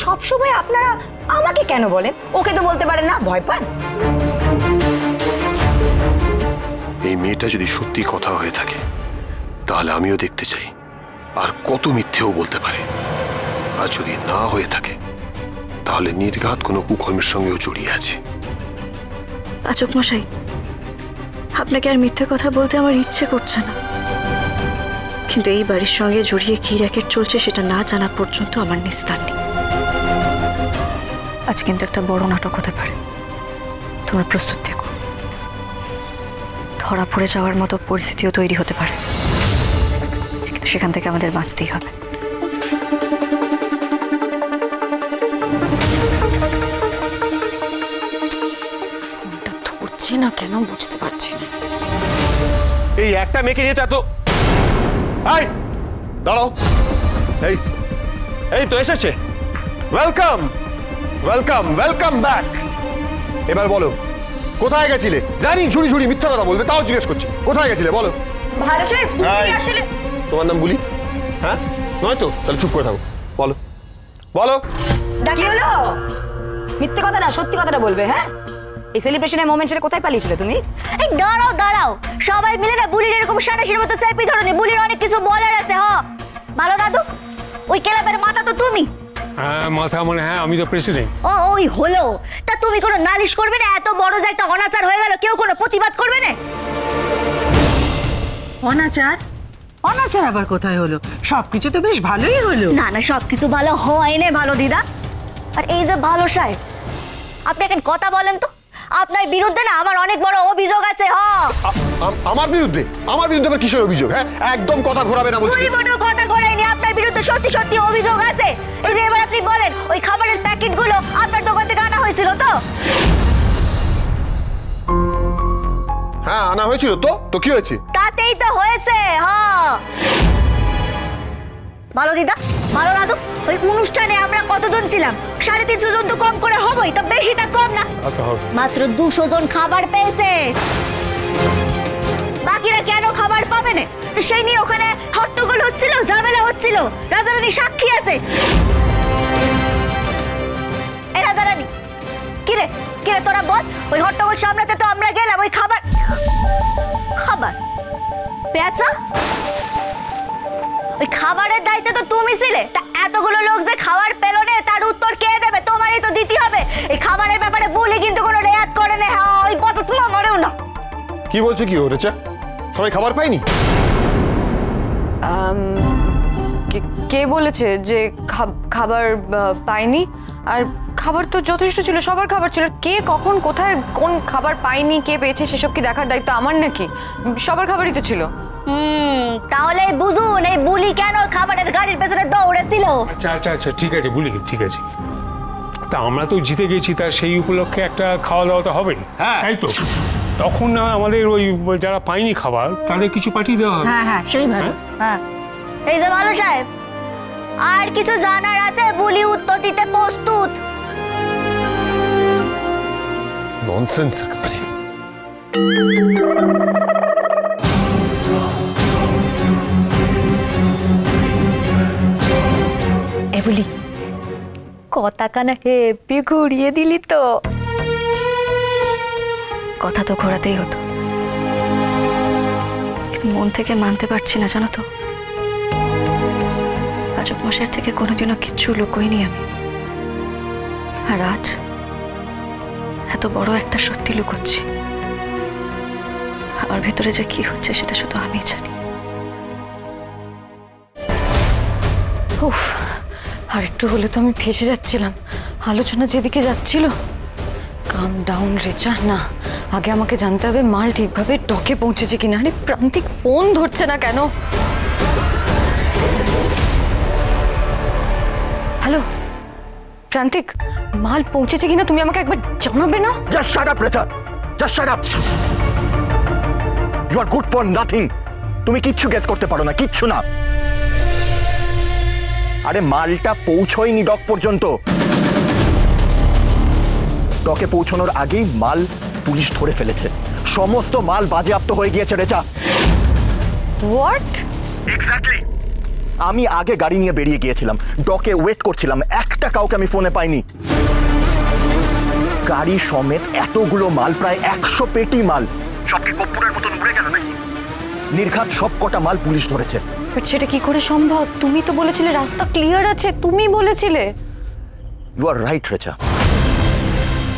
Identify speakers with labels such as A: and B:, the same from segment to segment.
A: সবসময় আপনারা আমাকে কেন বলেন? ওকে তো বলতে পারেন না, ভয় পান?
B: এই মেয়েটা যদি সত্যি কথা হয়ে থাকে তাহলে আমিও দেখতে চাই আর কত মিথ্যেও বলতে পারে। আর যদি না হয়ে থাকে তাহলে নির্ঘাত কোনো কুকর্মের সঙ্গেও জড়িয়ে আছে।
C: পাচক মশাই, আপনাকে আর মিথ্যে কথা বলতে আমার ইচ্ছে করছে না, কিন্তু এই বাড়ির সঙ্গে জড়িয়ে কি র্যাকেট চলছে সেটা না জানা পর্যন্ত আমার নিস্তার নেই। আজ কিন্তু একটা বড় নাটক হতে পারে, তোমরা প্রস্তুত থেকো। ধরা পড়ে যাওয়ার মতো পরিস্থিতিও তৈরি হতে পারে, কিন্তু সেখান থেকে আমাদের বাঁচতেই হবে।
D: ফোনটা ধরছে না কেন বুঝতে পারছি না।
E: এই একটা মেয়েকে নিয়ে তো এত... এই দাঁড়াও, এই এই তো এসেছে। Welcome welcome welcome back. এবার বলো কোথায় গেছিলে? জানি ঝুড়ি ঝুড়ি মিথ্যা কথা বলবে, তাও জিজ্ঞেস করছি কোথায় গেছিলে বলো।
A: ভালো সাহেব, আসলে
E: তোমার নাম বুলি? হ্যাঁ নয় তো? তাহলে চুপ করে থাকো, বলো বলো।
A: কি হলো? মিথ্যে কথা না, সত্যি কথাটা বলবে। হ্যাঁ, এই সেলিব্রেশনের মোমেন্টে কোথায় পালিয়েছিলে তুমি?
F: এই দাঁড়াও দাঁড়াও, সবাই মিলে না বুলির এরকম সানাশির মতো সেলফি ধরনি। বুলির অনেক কিছু বলার আছে। ভালো দাদু, ওই ক্লাবের মাথা তো তুমি।
G: হ্যাঁ মাথা মানে? হ্যাঁ আমি তো প্রেসিডেন্ট।
F: ও ওই হলো, তা তুমি কোনো নালিশ করবে না? এত বড় যে একটা অনাচার হয়ে গেল, কেউ কোনো প্রতিবাদ করবে না?
H: অনাচার? অনাচার আবার কোথায় হলো? সবকিছু তো বেশ ভালোই হলো।
F: না না, সবকিছু ভালো হয় না ভালো দিদা। আর এই যে ভালো সাহেব, আপনি এখন কথা বলেন তো। আপনার বিরুদ্ধে না আমার অনেক বড় অভিযোগ আছে।
E: আমার বিরুদ্ধে? আমার বিরুদ্ধে আবার কিসের অভিযোগ? হ্যাঁ একদম কথা ঘোরাবে না বলছি।
F: কথা ঘোরাইনি, আপনার বিরুদ্ধে সত্যি সত্যি অভিযোগ আছে। এই যে এবার আপনি বলেন, ওই খাবারের প্যাকেটগুলো আপনার দোকান থেকে আনা হয়েছিল তো?
E: হ্যাঁ আনা হয়েছিল তো। তো কি হয়েছে?
F: তাতেই তো হয়েছে। ভালো দিদা, ভালো দাদু, ওই অনুষ্ঠানে আমরা কতজন ছিলাম? 350 জন তো কম করে হবেই, তো বেশি তা কম না। মাত্র 200 জন খাবার পেয়েছে। বাকিরা কেন খাবার পাবে না? তো সেই নিয়ে ওখানে হট্টগোল হচ্ছিল, ঝামেলা হচ্ছিল। রাজারানী সাক্ষী আছে। এ রাজারানী, কিরে কিরে তোরা বল, ওই হট্টগোল সামলাতে তো আমরা গেলাম। ওই খাবার খাবার পেঁচা, ওই খাবারের দায়িত্বে তো তুমি ছিলে। তা এতগুলো লোক যে খাবার পেল না, তার উত্তর কে দেবে? তোমারই তো দিতে হবে। এই খাবারের ব্যাপারে বলে কিন্তু কোনো রেয়াত করে না। ওই কথা তুমি আমারও না।
E: কি বলছো? কি হয়েছে? সবাই খাবার পায়নি?
D: কে বলেছে যে খাবার পায়নি? আর খাবার তো যথেষ্ট ছিল, সবার খাবার ছিল। কে কখন কোথায় কোন খাবার পায়নি, কে পেয়েছে সেসব কি দেখার দায়িত্ব আমার নাকি? সবার খাবারই তো ছিল।
F: তাহলে বুঝুন এই বুলি কেন খাবারের গাড়ির পেছনে দৌড়েছিল।
G: আচ্ছা আচ্ছা আচ্ছা ঠিক আছে বুলি, ঠিক আছে। তা আমরা তো জিতে গেছি, তার সেই উপলক্ষে একটা খাওয়া দাওয়া তো হবে। হ্যাঁ তাই তো। তখন না আমাদের ওই যারা পায়নি খাবার তাদের কিছু পাঠিয়ে দেওয়া হবে।
H: হ্যাঁ হ্যাঁ সেই ভালো।
F: হ্যাঁ এই যে ভালো সাহেব, আর কিছু জানার আছে? বুলি উত্তর দিতে প্রস্তুত।
E: ননসেন্স একেবারে।
F: এ বুলি, কথা কানা হেপি ঘুরিয়ে দিলি তো।
C: কথা তো ঘোরাতেই হতো, কিন্তু মন থেকে মানতে পারছি না জানো তো। পাচক মশাইয়ের থেকে কোনোদিনও কিচ্ছু লুকোইনি আমি, আর আজ এত বড় একটা সত্যি লুকোচ্ছি। আমার ভেতরে যে কি হচ্ছে সেটা শুধু আমিই জানি।
D: উফ, আর একটু হলে তো আমি ফেসে যাচ্ছিলাম। আলোচনা যেদিকে যাচ্ছিল। কাম ডাউন রেচা, না আগে আমাকে জানতে হবে মাল ঠিকভাবে টকে পৌঁছেছে কিনা। আরে প্রান্তিক ফোন ধরছে না কেন? হ্যালো প্রান্তিক, মাল পৌঁছেছে কিনা তুমি আমাকে একবার জানাবে না?
I: Just shut up, Richa. Just shut up. You are good for nothing. তুমি কিচ্ছু গেস করতে পারো না, কিচ্ছু না। আরে মালটা পৌঁছয়নি ডক পর্যন্ত। ডকে পৌঁছানোর আগেই মাল পুলিশ ধরে ফেলেছে। সমস্ত মাল বাজেয়াপ্ত হয়ে গিয়েছে রেচা।
D: হোয়াট?
I: এক্স্যাক্টলি। আমি আগে গাড়ি নিয়ে বেরিয়ে গিয়েছিলাম, ডকে ওয়েট করছিলাম, একটা কাউকে আমি ফোনে পাইনি। গাড়ি সমেত এতগুলো মাল, প্রায় 100 পেটি মাল, সব কি কর্পূরের মতন উড়ে গেল নাকি? নির্ঘাত সব কটা মাল পুলিশ ধরেছে।
D: বাট সেটা কি করে সম্ভব? তুমি তো বলেছিলে রাস্তা ক্লিয়ার আছে, তুমি বলেছিলে।
I: ইউ আর রাইট রেচা,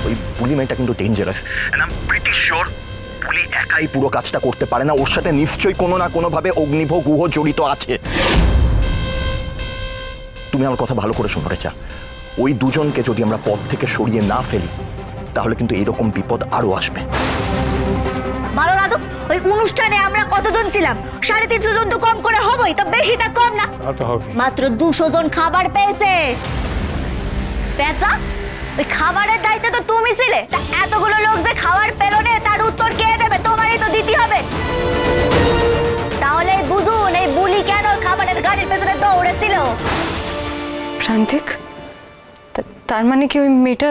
I: ওই বুলি মেয়েটা কিন্তু dangerous, and I am pretty sure Buli একাই পুরো কাজটা করতে পারে না, ওর সাথে নিশ্চয়ই কোনো না কোনোভাবে অগ্নিভ গুহ জড়িত আছে। তুমি আমার কথা ভালো করে শোনো রেচা, ওই দুজনকে যদি আমরা পথ থেকে সরিয়ে না ফেলি তাহলে কিন্তু এরকম বিপদ আরো আসবে।
F: ভালো না তো, ওই অনুষ্ঠানে আমরা কতজন ছিলাম? 350 জন তো কম করে হবেই, তো বেশি তা কম না। মাত্র 200 জন খাবার পেয়েছে। পেঁচা, ওই খাবারের দায়িত্ব তো তুমি ছিলে, তা এতগুলো লোক যে খাবার পেল না তার উত্তর কে দেবে? তোমারই তো দিতে হবে। তাহলে বুঝুন এই বুলি কেন খাবারের গাড়ির পেছনে দৌড়েছিল।
D: প্রান্তিক, তার মানে কি ওই মেয়েটা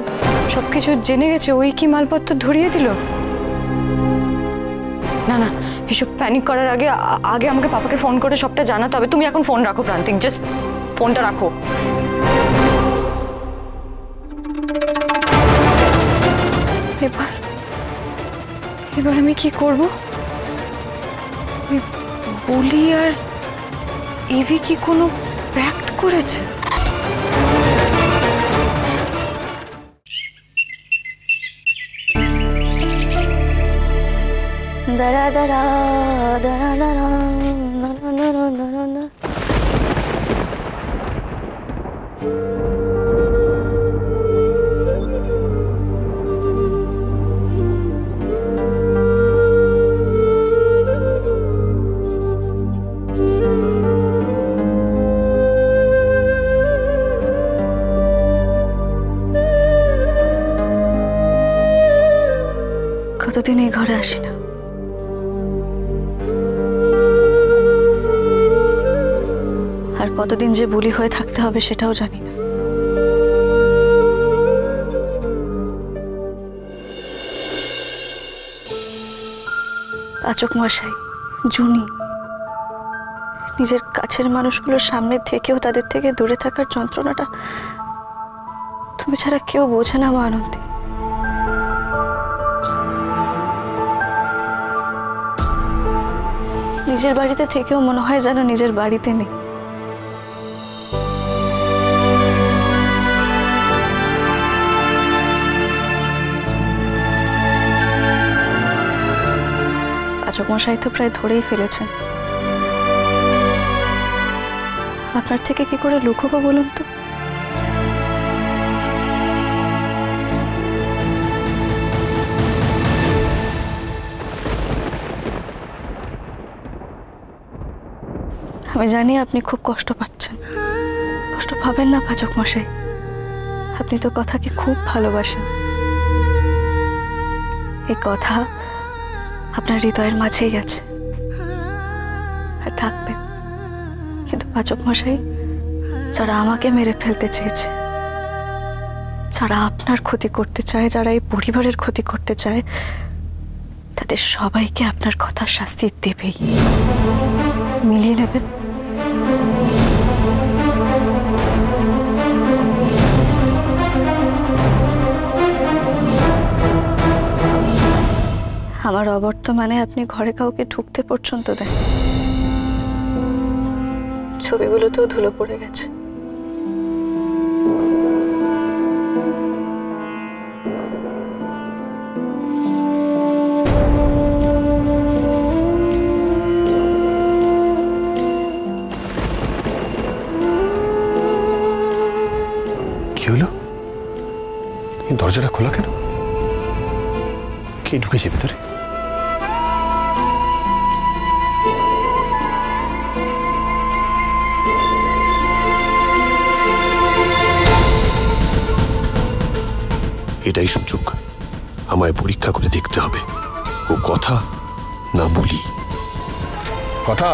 D: সবকিছু জেনে গেছে? ওই কি মালপত্র ধরিয়ে দিল? না না, এসব প্যানিক করার আগে আগে আমাকে পাপাকে ফোন করে সবটা জানাতে হবে। তুমি এখন ফোন রাখো প্রান্তিক, জাস্ট ফোনটা রাখো। এবার আমি কি করব? বলি আর ইভি কি কোনো প্যাক্ট করেছে?
C: দাঁড়া দাঁড়া দাঁড়া দাঁড়া দাঁড়া দাঁড়া দাঁড়া। কতদিন এই ঘরে আসি না, আর কতদিন যে বুলি হয়ে থাকতে হবে সেটাও জানি না। পাচক মশাই, জুনি, নিজের কাছের মানুষগুলোর সামনে থেকেও তাদের থেকে দূরে থাকার যন্ত্রণাটা তুমি ছাড়া কেউ বোঝে না মা আনন্দী। নিজের বাড়িতে থেকেও মনে হয় যেন নিজের বাড়িতে নেই। পাচক মশাই তো প্রায় ধরেই ফেলেছেন, আপনার থেকে কি করে লুকোবো বলুন তো? আমি জানি আপনি খুব কষ্ট পাচ্ছেন, কষ্ট পাবেন না পাচক মশাই, আপনি তো কথাকে খুব ভালোবাসেন। এই কথা আপনার হৃদয়ের মাঝেই আছে আর থাকবে। কিন্তু পাচক মশাই, যারা আমাকে মেরে ফেলতে চেয়েছে, যারা আপনার ক্ষতি করতে চায়, যারা এই পরিবারের ক্ষতি করতে চায়, তাদের সবাইকে আপনার কথার শাস্তি দেবেই। মিলিয়ে নেবেন। আমার অবর্তমানে আপনি ঘরে কাউকে ঢুকতে পর্যন্ত দেন, ছবিগুলোতেও ধুলো পড়ে গেছে।
B: কি হলো? দরজাটা খোলা কেন? কে ঢুকেছে ভিতরে? এটাই সুযোগ, আমায় পরীক্ষা করে দেখতে হবে ও কথা না বলি।
E: কথা